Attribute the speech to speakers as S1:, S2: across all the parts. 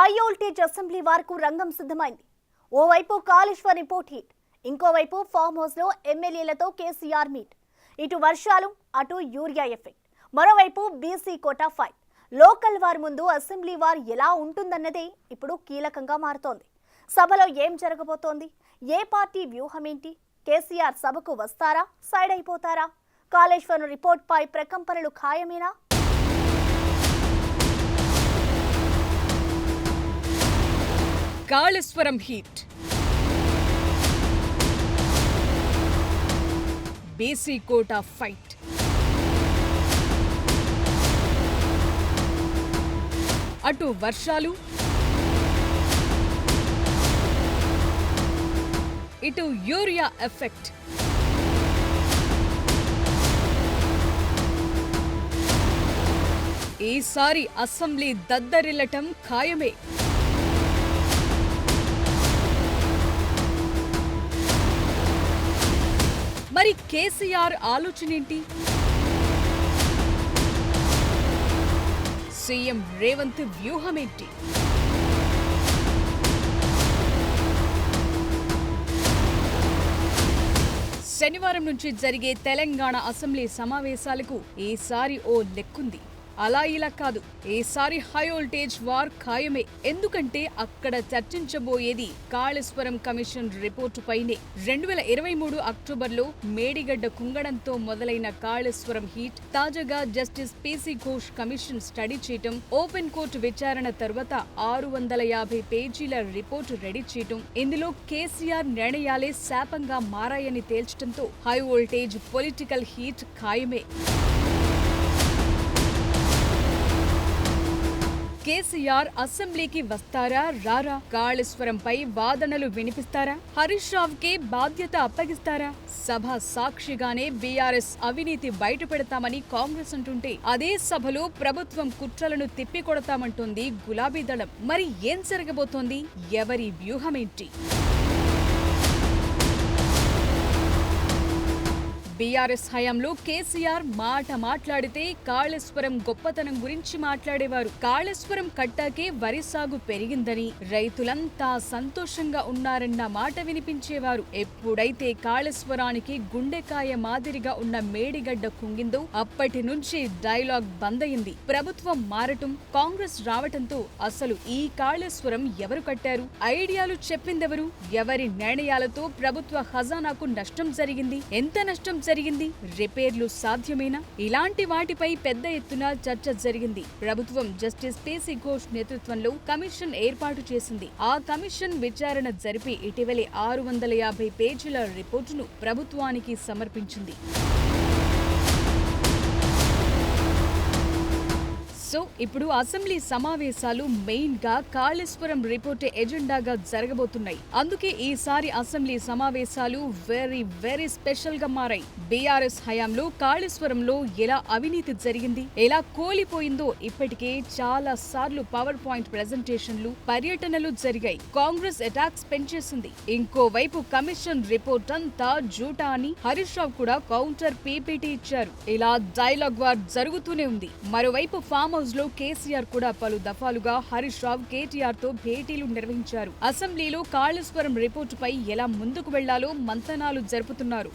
S1: High voltage assembly వార్కు రంగం సిద్ధమైంది. ఓవైపు కాళేశ్వర్ రిపోర్ట్ హిట్, ఇంకోవైపు ఫామ్ హౌస్ లో ఎమ్మెల్యేలతో కేసీఆర్ మీట్. ఇటు వర్షాలు, అటు యూరియా ఎఫెక్ట్. మరోవైపు BC quota fight. Local war ముందు అసెంబ్లీ వార్ ఎలా ఉంటుందన్నదే ఇప్పుడు కీలకంగా మారుతోంది. సభలో ఏం జరగబోతోంది? ఏ పార్టీ వ్యూహం ఏంటి? కేసీఆర్ సభకు వస్తారా, సైడ్ అయిపోతారా? కాళేశ్వరం రిపోర్ట్ పై ప్రకంపనలు ఖాయమేనా?
S2: Kaleshwaram heat, BC quota fight. అటు వర్షాలు, ఇటు యూరియా ఎఫెక్ట్. ఈసారి అసెంబ్లీ దద్దరిల్లటం ఖాయమే. మరి కేసీఆర్ ఆలోచనేంటి? సీఎం రేవంత్ వ్యూహమేంటి? శనివారం నుంచి జరిగే తెలంగాణ అసెంబ్లీ సమావేశాలకు ఈసారి ఓ లెక్కుంది. అలా ఇలా కాదు, ఈసారి హై వోల్టేజ్ వార్ ఖాయమే. ఎందుకంటే అక్కడ చర్చించబోయేది కాళేశ్వరం కమిషన్ రిపోర్టు పైనే. 2023 అక్టోబర్లో మేడిగడ్డ కుంగడంతో మొదలైన కాళేశ్వరం హీట్ తాజాగా justice PC Ghosh commission study చేయటం, ఓపెన్ కోర్టు విచారణ తర్వాత 650 పేజీల రిపోర్టు రెడీ చేయటం, ఇందులో కేసీఆర్ నిర్ణయాలే శాపంగా మారాయని తేల్చడంతో హై వోల్టేజ్ పొలిటికల్ హీట్ ఖాయమే. కేసీఆర్ అసెంబ్లీకి వస్తారా, రారా? కాళేశ్వరంపై వాదనలు వినిపిస్తారా? హరీష్ రావుకే బాధ్యత అప్పగిస్తారా? సభ సాక్షిగానే బీఆర్ఎస్ అవినీతి బయటపెడతామని కాంగ్రెస్ అంటుంటే, అదే సభలో ప్రభుత్వం కుట్రలను తిప్పికొడతామంటోంది గులాబీ దళం. మరి ఏం జరగబోతోంది? ఎవరి వ్యూహమేంటి? బీఆర్ఎస్ హయాంలో కేసీఆర్ మాట్లాడితే కాళేశ్వరం గొప్పతనం గురించి మాట్లాడేవారు. కాళేశ్వరం కట్టాకే వరి సాగు పెరిగిందని, రైతులంతా సంతోషంగా ఉన్నారన్న మాట వినిపించేవారు. ఎప్పుడైతే కాళేశ్వరానికి గుండెకాయ మాదిరిగా ఉన్న మేడిగడ్డ కుంగిందో అప్పటి నుంచి డైలాగ్ బంద్ అయింది. ప్రభుత్వం మారటం, కాంగ్రెస్ రావటంతో అసలు ఈ కాళేశ్వరం ఎవరు కట్టారు? ఐడియాలు చెప్పిందెవరు? ఎవరి నిర్ణయాలతో ప్రభుత్వ ఖజానాకు నష్టం జరిగింది? ఎంత నష్టం జరిగింది? రిపేర్లు సాధ్యమేనా? ఇలాంటి వాటిపై పెద్ద ఎత్తున చర్చ జరిగింది. ప్రభుత్వం జస్టిస్ పీసీ ఘోష్ నేతృత్వంలో కమిషన్ ఏర్పాటు చేసింది. ఆ కమిషన్ విచారణ జరిపి ఇటీవలే 650 పేజీల రిపోర్టును ప్రభుత్వానికి సమర్పించింది. సో ఇప్పుడు అసెంబ్లీ సమావేశాలు మెయిన్ గా కాళేశ్వరం రిపోర్ట్ ఎజెండాగా జరగబోతున్నాయి. అందుకే ఈసారి అసెంబ్లీ సమావేశాలు వెరీ స్పెషల్ గా మారాయి. బీఆర్ఎస్ హయాంలో కాళేశ్వరంలో ఎలా అవినీతి జరిగింది, ఎలా కోలిపోయిందో ఇప్పటికే చాలా సార్లు పవర్ పాయింట్ ప్రెజెంటేషన్లు, పర్యటనలు జరిగాయి. కాంగ్రెస్ అటాక్స్ పెంచేసింది. ఇంకోవైపు కమిషన్ రిపోర్ట్ అంతా జూటా అని హరీష్ రావు కూడా కౌంటర్ పీపీటీ ఇచ్చారు. ఇలా డైలాగ్ వార్ జరుగుతూనే ఉంది. మరోవైపు ఫామ్ హౌస్ లో కేసీఆర్ కూడా పలు దఫాలుగా హరీష్ రావు, కేటీఆర్ తో భేటీలు నిర్వహించారు. అసెంబ్లీలో కాళేశ్వరం రిపోర్టుపై ఎలా ముందుకు వెళ్లాలో మంతనాలు జరుపుతున్నారు.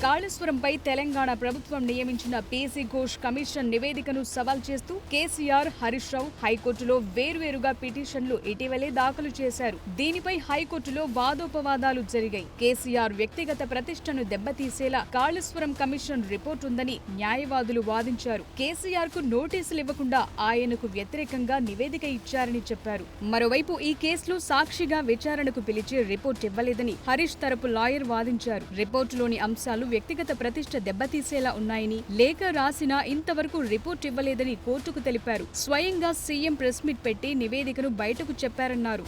S2: కాళేశ్వరంపై తెలంగాణ ప్రభుత్వం నియమించిన పీసీ ఘోష్ కమిషన్ నివేదికను సవాల్ చేస్తూ కేసీఆర్, హరీష్ రావు హైకోర్టులో వేర్వేరుగా పిటిషన్లు ఇటీవలే దాఖలు చేశారు. దీనిపై హైకోర్టులో వాదోపవాదాలు జరిగాయి. కేసీఆర్ వ్యక్తిగత ప్రతిష్టను దెబ్బతీసేలా కాళేశ్వరం కమిషన్ రిపోర్ట్ ఉందని న్యాయవాదులు వాదించారు. కేసీఆర్ కు నోటీసులు ఇవ్వకుండా ఆయనకు వ్యతిరేకంగా నివేదిక ఇచ్చారని చెప్పారు. మరోవైపు ఈ కేసులో సాక్షిగా విచారణకు పిలిచి రిపోర్ట్ ఇవ్వలేదని హరీష్ తరపు లాయర్ వాదించారు. రిపోర్టులోని అంశాలు వ్యక్తిగత ప్రతిష్ట దెబ్బతీసేలా ఉన్నాయని, లేఖ రాసినా ఇంతవరకు రిపోర్ట్ ఇవ్వలేదని కోర్టుకు తెలిపారు. స్వయంగా సీఎం ప్రెస్ మీట్ పెట్టి నివేదికను బయటకు చెప్పారన్నారు.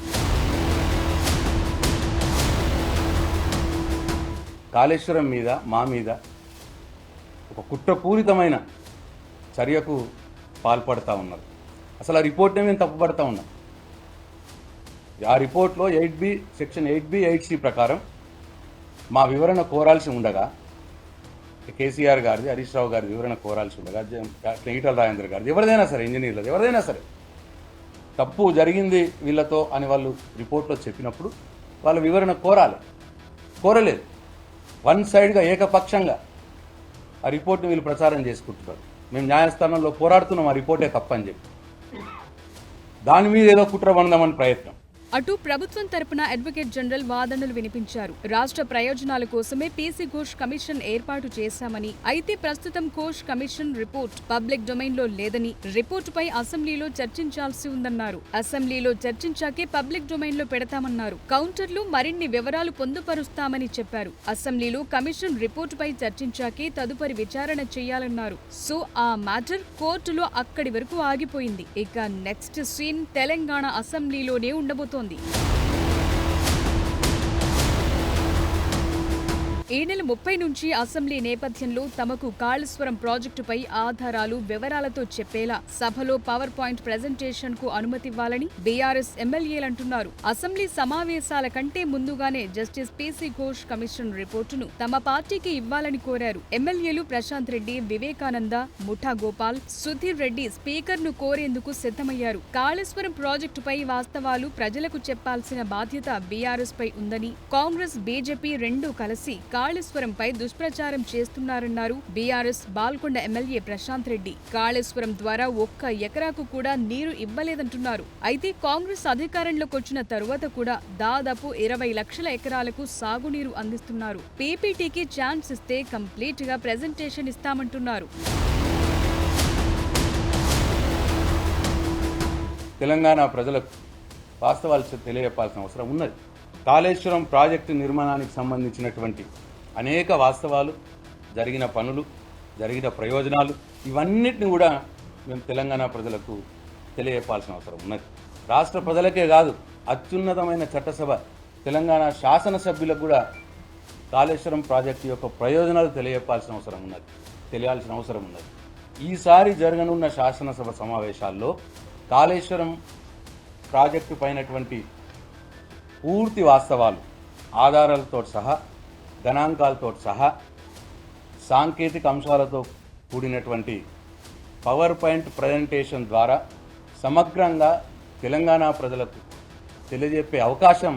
S3: కాళేశ్వరం మీద, మా మీద ఒక కుట్రపూరితమైన చర్యకు పాల్పడతా ఉన్నారు. అసలు ఆ రిపోర్ట్నే మేము తప్పుపడతా ఉన్నాం. ఆ రిపోర్ట్లో సెక్షన్ 8B 8C ప్రకారం మా వివరణ కోరాల్సి ఉండగా కేసీఆర్ గారిది, హరీష్ రావు గారి వివరణ కోరాల్సి ఉండగా, ఈటల రాజేందర్ గారిది, ఎవరిదైనా సరే, ఇంజనీర్లది, ఎవరిదైనా సరే తప్పు జరిగింది వీళ్ళతో అని వాళ్ళు రిపోర్ట్లో చెప్పినప్పుడు వాళ్ళ వివరణ కోరలేదు. వన్ సైడ్గా ఏకపక్షంగా ఆ రిపోర్ట్ని వీళ్ళు ప్రచారం చేసుకుంటున్నారు. మేము న్యాయస్థానంలో పోరాడుతున్నాం ఆ రిపోర్టే తప్పని చెప్పి. దాని మీద ఏదో కుట్ర బందామని ప్రయత్నం.
S2: అటు ప్రభుత్వం తరపున అడ్వకేట్ జనరల్ వాదనలు వినిపించారు. రాష్ట్ర ప్రయోజనాల కోసమే పీసీ ఘోష్ కమిషన్ ఏర్పాటు చేశామని, అయితే ప్రస్తుతం Ghosh commission report public domain లో లేదని, రిపోర్టుపై అసెంబ్లీలో చర్చించాల్సి ఉందన్నారు. అసెంబ్లీలో చర్చించాకే పబ్లిక్ డొమైన్ లో పెడతామన్నారు. కౌంటర్లు మరిన్ని వివరాలు పొందుపరుస్తామని చెప్పారు. అసెంబ్లీలో కమిషన్ రిపోర్టుపై చర్చించాకే తదుపరి విచారణ చేయాలన్నారు. సో ఆ మ్యాటర్ కోర్టులో అక్కడి వరకు ఆగిపోయింది. ఇక నెక్స్ట్ సీన్ తెలంగాణ అసెంబ్లీలోనే ఉండబోతోంది. ఈ నెల 30 నుంచి అసెంబ్లీ నేపథ్యంలో తమకు కాళేశ్వరం ప్రాజెక్టుపై ఆధారాలు, వివరాలతో చెప్పేలా సభలో పవర్ పాయింట్ ప్రెజెంటేషన్ కు అనుమతివ్వాలని బీఆర్ఎస్ ఎమ్మెల్యేలంటున్నారు. అసెంబ్లీ సమావేశాల కంటే ముందుగానే జస్టిస్ పీసీ ఘోష్ కమిషన్ రిపోర్టును తమ పార్టీకి ఇవ్వాలని కోరారు. ఎమ్మెల్యేలు ప్రశాంత్ రెడ్డి, వివేకానంద, ముఠా గోపాల్, సుధీర్ రెడ్డి స్పీకర్ ను కోరేందుకు సిద్ధమయ్యారు. కాళేశ్వరం ప్రాజెక్టుపై వాస్తవాలు ప్రజలకు చెప్పాల్సిన బాధ్యత బీఆర్ఎస్ పై ఉందని, కాంగ్రెస్, బీజేపీ రెండూ కలిసి కాళేశ్వరంపై దుష్ప్రచారం చేస్తున్నారన్నారు బీఆర్ఎస్ బాల్కొండ ఎమ్మెల్యే ప్రశాంత్ రెడ్డి. కాళేశ్వరం ద్వారా 1 ఎకరాకు కూడా నీరు ఇవ్వలేదంటున్నారు. అయితే కాంగ్రెస్ అధికారంలోకి వచ్చిన తరువాత కూడా దాదాపు 20 లక్షల ఎకరాలకు సాగునీరు అందిస్తున్నారు. పీపీటీకి ఛాన్స్ ఇస్తే కంప్లీట్ గా ప్రెజెంటేషన్ ఇస్తామంటున్నారు.
S3: తెలంగాణ ప్రజలకు వాస్తవాలు తెలియజెప్పాల్సిన అవసరం ఉన్నది. కాళేశ్వరం ప్రాజెక్టు నిర్మాణానికి సంబంధించినటువంటి అనేక వాస్తవాలు, జరిగిన పనులు, జరిగిన ప్రయోజనాలు, ఇవన్నిటిని కూడా మేము తెలంగాణ ప్రజలకు తెలియజెప్పాల్సిన అవసరం ఉన్నది. రాష్ట్ర ప్రజలకే కాదు, అత్యున్నతమైన చట్టసభ తెలంగాణ శాసనసభ్యులకు కూడా కాళేశ్వరం ప్రాజెక్టు యొక్క ప్రయోజనాలు తెలియాల్సిన అవసరం ఉన్నది. ఈసారి జరగనున్న శాసనసభ సమావేశాల్లో కాళేశ్వరం ప్రాజెక్టు పైనటువంటి పూర్తి వాస్తవాలు, ఆధారాలతో సహా, గణాంకాలతో సహా, సాంకేతిక అంశాలతో కూడినటువంటి పవర్ పాయింట్ ప్రజెంటేషన్ ద్వారా సమగ్రంగా తెలంగాణ ప్రజలకు తెలియజెప్పే అవకాశం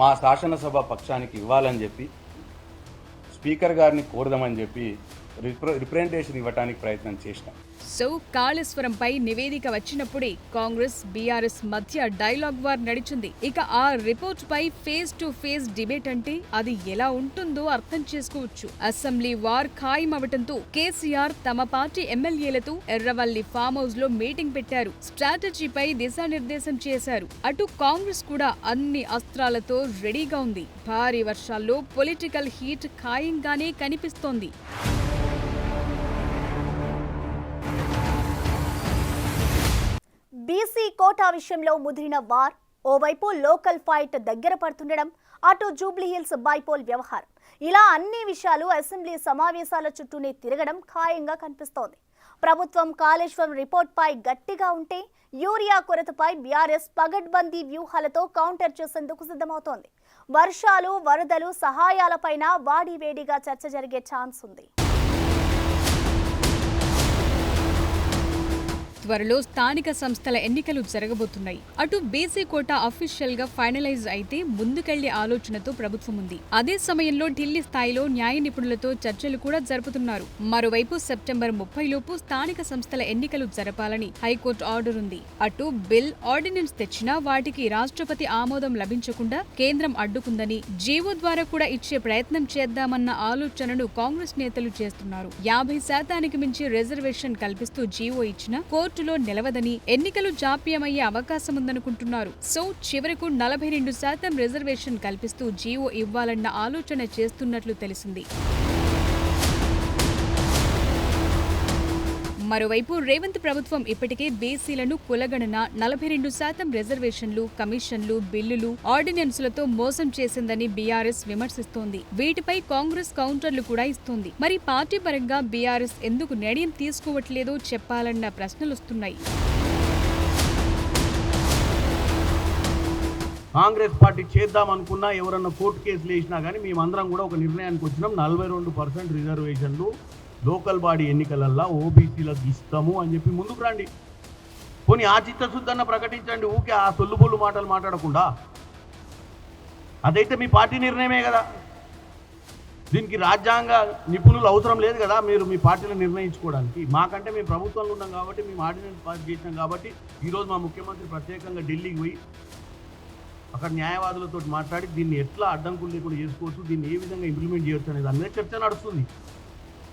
S3: మా శాసనసభ పక్షానికి ఇవ్వాలని చెప్పి స్పీకర్ గారిని కోరదామని చెప్పి రిప్రజెంటేషన్ ఇవ్వడానికి ప్రయత్నం చేసినాం.
S2: సో కాళేశ్వరంపై నివేదిక వచ్చినప్పుడే కాంగ్రెస్, బీఆర్ఎస్ మధ్య డైలాగ్ వార్ నడిచింది. ఇక ఆ రిపోర్ట్ పై ఫేస్ టు ఫేస్ డిబేట్ అంటే అది ఎలా ఉంటుందో అర్థం చేసుకోవచ్చు. అసెంబ్లీ వార్ ఖాయమవటంతో కేసీఆర్ తమ పార్టీ ఎమ్మెల్యేలతో ఎర్రవల్లి ఫామ్ హౌస్ లో మీటింగ్ పెట్టారు. స్ట్రాటజీపై దిశానిర్దేశం చేశారు. అటు కాంగ్రెస్ కూడా అన్ని అస్త్రాలతో రెడీగా ఉంది. భారీ వర్షాల్లో పొలిటికల్ హీట్ ఖాయంగానే కనిపిస్తోంది.
S1: బీసీ కోటా విషయంలో ముదిరిన వార్, ఓవైపు లోకల్ ఫైట్ దగ్గర పడుతుండడం, అటు జూబ్లీహిల్స్ బైపోల్ వ్యవహారం, ఇలా అన్ని విషయాలు అసెంబ్లీ సమావేశాల చుట్టూనే తిరగడం ఖాయంగా కనిపిస్తోంది. ప్రభుత్వం కాళేశ్వరం రిపోర్ట్పై గట్టిగా ఉంటే యూరియా కొరతపై బీఆర్ఎస్ పగడ్బందీ వ్యూహాలతో కౌంటర్ చేసేందుకు సిద్ధమవుతోంది. వర్షాలు, వరదలు, సహాయాలపైన వాడివేడిగా చర్చ జరిగే ఛాన్స్ ఉంది.
S2: త్వరలో స్థానిక సంస్థల ఎన్నికలు జరగబోతున్నాయి. అటు బీసీ కోటా అఫీషియల్ గా ఫైనలైజ్ అయితే ముందుకెళ్లే ఆలోచనతో ప్రభుత్వం ఉంది. అదే సమయంలో ఢిల్లీ స్థాయిలో న్యాయ నిపుణులతో చర్చలు కూడా జరుపుతున్నారు. మరోవైపు సెప్టెంబర్ 30 లోపు స్థానిక సంస్థల ఎన్నికలు జరపాలని హైకోర్టు ఆర్డర్ ఉంది. అటు బిల్, ఆర్డినెన్స్ తెచ్చినా వాటికి రాష్ట్రపతి ఆమోదం లభించకుండా కేంద్రం అడ్డుకుందని, జీవో ద్వారా కూడా ఇచ్చే ప్రయత్నం చేద్దామన్న ఆలోచనను కాంగ్రెస్ నేతలు చేస్తున్నారు. 50% మించి రిజర్వేషన్ కల్పిస్తూ జీవో ఇచ్చినా కోర్టులో నిలవదని, ఎన్నికలు జాప్యమయ్యే అవకాశం ఉందనుకుంటున్నారు. సో చివరకు 42% రిజర్వేషన్ కల్పిస్తూ జీవో ఇవ్వాలన్న ఆలోచన చేస్తున్నట్లు తెలిసింది. మరోవైపు రేవంత్ ప్రభుత్వం ఇప్పటికే బీసీలను కులగణన, 42% రిజర్వేషన్లు, కమిషన్లు, బిల్లులు, ఆర్డినెన్సులతో మోసం చేసిందని బీఆర్ఎస్ విమర్శిస్తోంది. వీటిపై కాంగ్రెస్ కౌంటర్లు కూడా ఇస్తోంది. మరి పార్టీ పరంగా బీఆర్ఎస్ ఎందుకు నిర్ణయం తీసుకోవట్లేదో చెప్పాలన్న ప్రశ్నలొస్తున్నాయి.
S4: కాంగ్రెస్ పార్టీ చేద్దాం అనుకున్నా ఎవరన్నా కోర్టు కేసులు వేసినా కానీ మేమందరం కూడా ఒక నిర్ణయానికి వచ్చినాం 42% రిజర్వేషన్లు లోకల్ బాడీ ఎన్నికలల్లో ఓబీసీలకు ఇస్తాము అని చెప్పి ముందుకు రండి. పోనీ ఆ చిత్తశుద్ధన్న ప్రకటించండి, ఊకే ఆ సొల్లుబొల్లు మాటలు మాట్లాడకుండా. అదైతే మీ పార్టీ నిర్ణయమే కదా, దీనికి రాజ్యాంగ నిపుణులు అవసరం లేదు కదా మీరు మీ పార్టీలో నిర్ణయించుకోవడానికి. మాకంటే మేము ప్రభుత్వంలో ఉన్నాం కాబట్టి మేము ఆర్డినెన్స్ పాస్ చేసినాం కాబట్టి ఈరోజు మా ముఖ్యమంత్రి ప్రత్యేకంగా ఢిల్లీకి పోయి అక్కడ న్యాయవాదులతో మాట్లాడి దీన్ని ఎట్లా అడ్డంకులు లేకుండా చేసుకోవచ్చు, దీన్ని ఏ విధంగా ఇంప్లిమెంట్ చేయొచ్చు అనే దాని మీద చర్చ నడుస్తుంది.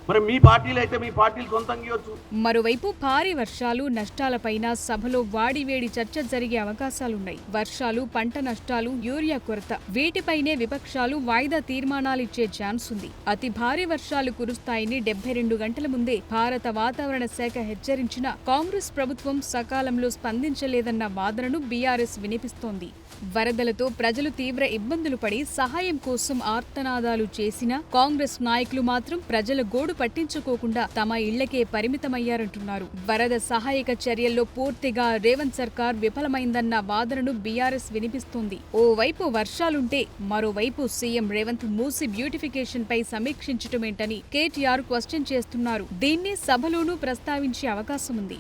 S4: మరి మీ పార్టీలు అయితే మీ పార్టీలు సొంతంగా ఇవ్వచ్చు.
S2: మరోవైపు భారీ వర్షాలు నష్టాలపైన సభలో వాడివేడి చర్చ జరిగే అవకాశాలున్నాయి. వర్షాలు, పంట నష్టాలు, యూరియా కొరత, వీటిపైనే విపక్షాలు వాయిదా తీర్మానాలిచ్చే ఛాన్స్ ఉంది. అతి భారీ వర్షాలు కురుస్తాయని 72 గంటల ముందే భారత వాతావరణ శాఖ హెచ్చరించినా కాంగ్రెస్ ప్రభుత్వం సకాలంలో స్పందించలేదన్న వాదనను బీఆర్ఎస్ వినిపిస్తోంది. వరదలతో ప్రజలు తీవ్ర ఇబ్బందులు పడి సహాయం కోసం ఆర్తనాదాలు చేసినా కాంగ్రెస్ నాయకులు మాత్రం ప్రజల గోడు పట్టించుకోకుండా తమ ఇళ్లకే పరిమితమయ్యారంటున్నారు. వరద సహాయక చర్యల్లో పూర్తిగా రేవంత్ సర్కార్ విఫలమైందన్న వాదనను బీఆర్ఎస్ వినిపిస్తోంది. ఓవైపు వర్షాలుంటే మరోవైపు సీఎం రేవంత్ మూసి బ్యూటిఫికేషన్ పై సమీక్షించటమేంటని కేటీఆర్ క్వశ్చన్ చేస్తున్నారు. దీన్ని సభలోనూ ప్రస్తావించే అవకాశం ఉంది.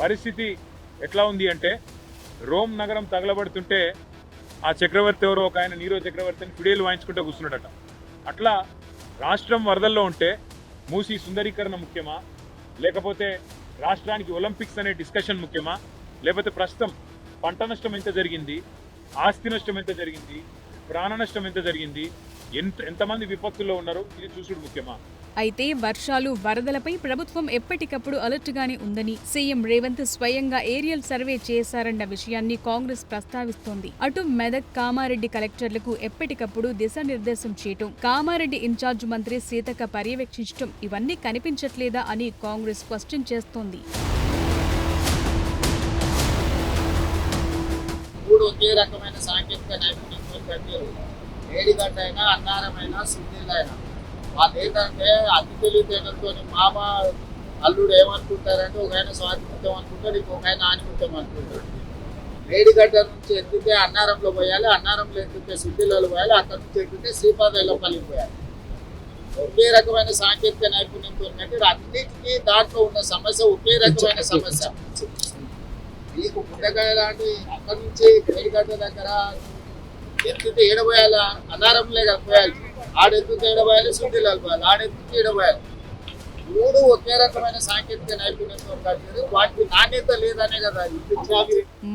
S5: పరిస్థితి ఎట్లా ఉంది అంటే రోమ్ నగరం తగలబడుతుంటే ఆ చక్రవర్తి ఎవరో ఒక ఆయన నీరో చక్రవర్తిని ఫిడేలు వాయించుకుంటూ కూర్చున్నాడట. అట్లా రాష్ట్రం వరదల్లో ఉంటే మూసి సుందరీకరణ ముఖ్యమా, లేకపోతే రాష్ట్రానికి ఒలింపిక్స్ అనే డిస్కషన్ ముఖ్యమా, లేకపోతే ప్రస్తుతం పంట నష్టం ఎంత జరిగింది, ఆస్తి నష్టం ఎంత జరిగింది, ప్రాణ నష్టం ఎంత జరిగింది, ఎంతమంది విపత్తుల్లో ఉన్నారు ఇది చూసుడు ముఖ్యమా?
S2: అయితే వర్షాలు, వరదలపై ప్రభుత్వం ఎప్పటికప్పుడు అలర్ట్గానే ఉందని సీఎం రేవంత్ స్వయంగా ఏరియల్ సర్వే చేశారన్న విషయాన్ని కాంగ్రెస్ ప్రస్తావిస్తోంది. అటు మెదక్, కామారెడ్డి కలెక్టర్లకు ఎప్పటికప్పుడు దిశానిర్దేశం చేయటం, కామారెడ్డి ఇన్ఛార్జ్ మంత్రి సీతక్క పర్యవేక్షించటం ఇవన్నీ కనిపించట్లేదా అని కాంగ్రెస్ క్వశ్చన్ చేస్తోంది.
S6: ఒకే రకమైన సాంకేతిక నైపుణ్యంతో కట్టారు. ఏడిగడ్డైనా, అన్నారమైనా, సుద్దీలైనా వాళ్ళు ఏంటంటే అతి తెలివితేటలతో మామ అల్లుడు ఏమనుకుంటారంటే ఒక ఆయన స్వాతిముత్యం అనుకుంటాడు, ఇంకొక ఆయన ఆనిముత్యం అనుకుంటాడు. మేడిగడ్డ నుంచి ఎత్తితే అన్నారంలో పోయాలి, అన్నారంలో ఎత్తితే సుద్దిలలో పోయాలి, అక్కడ నుంచి ఎత్తితే శ్రీపాదలో కలిగిపోయాలి. ఒకే రకమైన సాంకేతిక నైపుణ్యంతో కట్టారు. అన్నిటికీ దాంట్లో ఉన్న సమస్య ఒకే రకమైన సమస్య. మీకు పుట్టకాయ లాంటి అక్కడి నుంచి మేడిగడ్డ దగ్గర ఎత్తితే ఏడబోయాలి, అన్నారంలే పోయాలి, ఆడెత్తుతే ఏడబోయాలి, శుద్ధిలో పోయాలి, ఆడెత్తుతే ఏడబోయాలి. మూడు ఒకే రకమైన సాంకేతిక నైపుణ్యంతో కట్టారు. వాటికి నాణ్యత లేదనే కదా.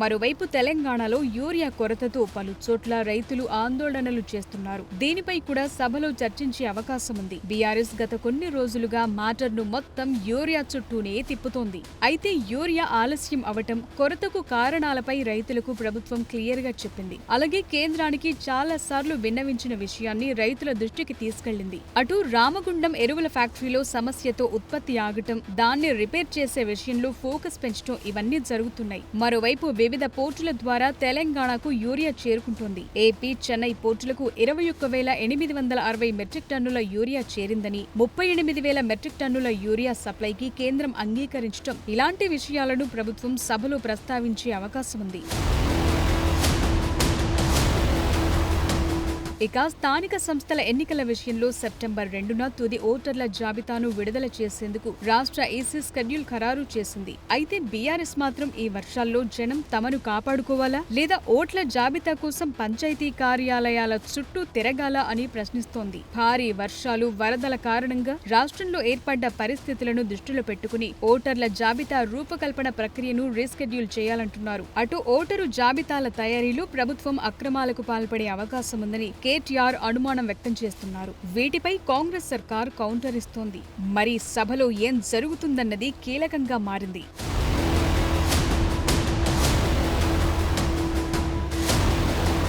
S2: మరోవైపు తెలంగాణలో యూరియా కొరతతో పలు చోట్ల రైతులు ఆందోళనలు చేస్తున్నారు. దీనిపై కూడా సభలో చర్చించే అవకాశం ఉంది. బీఆర్ఎస్ గత కొన్ని రోజులుగా మ్యాటర్ను మొత్తం యూరియా చుట్టూనే తిప్పుతోంది. అయితే యూరియా ఆలస్యం అవటం, కొరతకు కారణాలపై రైతులకు ప్రభుత్వం క్లియర్ గా చెప్పింది. అలాగే కేంద్రానికి చాలా సార్లు విన్నవించిన విషయాన్ని రైతుల దృష్టికి తీసుకెళ్లింది. అటు రామగుండం ఎరువుల ఫ్యాక్టరీలో సమస్యతో ఉత్పత్తి ఆగటం, దాన్ని రిపేర్ చేసే విషయంలో ఫోకస్ పెంచడం ఇవన్నీ జరుగుతున్నాయి. మరోవైపు వివిధ పోర్టుల ద్వారా తెలంగాణకు యూరియా చేరుకుంటోంది. ఏపీ, చెన్నై పోర్టులకు 21,860 మెట్రిక్ టన్నుల యూరియా చేరిందని, 38,000 మెట్రిక్ టన్నుల యూరియా సప్లైకి కేంద్రం అంగీకరించడం, ఇలాంటి విషయాలను ప్రభుత్వం సభలో ప్రస్తావించే అవకాశం ఉంది. ఇక స్థానిక సంస్థల ఎన్నికల విషయంలో సెప్టెంబర్ 2న తుది ఓటర్ల జాబితాను విడుదల చేసేందుకు రాష్ట్ర ఈసీ షెడ్యూల్ ఖరారు చేసింది. అయితే బీఆర్ఎస్ మాత్రం ఈ వర్షాల్లో జనం తమను కాపాడుకోవాలా లేదా ఓట్ల జాబితా కోసం పంచాయతీ కార్యాలయాల చుట్టూ తిరగాలా అని ప్రశ్నిస్తోంది. భారీ వర్షాలు, వరదల కారణంగా రాష్ట్రంలో ఏర్పడ్డ పరిస్థితులను దృష్టిలో పెట్టుకుని ఓటర్ల జాబితా రూపకల్పన ప్రక్రియను రీషెడ్యూల్ చేయాలంటున్నారు. అటు ఓటరు జాబితాల తయారీలో ప్రభుత్వం అక్రమాలకు పాల్పడే అవకాశం ఉందని కేటీఆర్ అనుమానం వ్యక్తం చేస్తున్నారు. వీటిపై కాంగ్రెస్ సర్కార్ కౌంటర్ ఇస్తోంది. మరి సభలో ఏం జరుగుతుందన్నది కీలకంగా మారింది.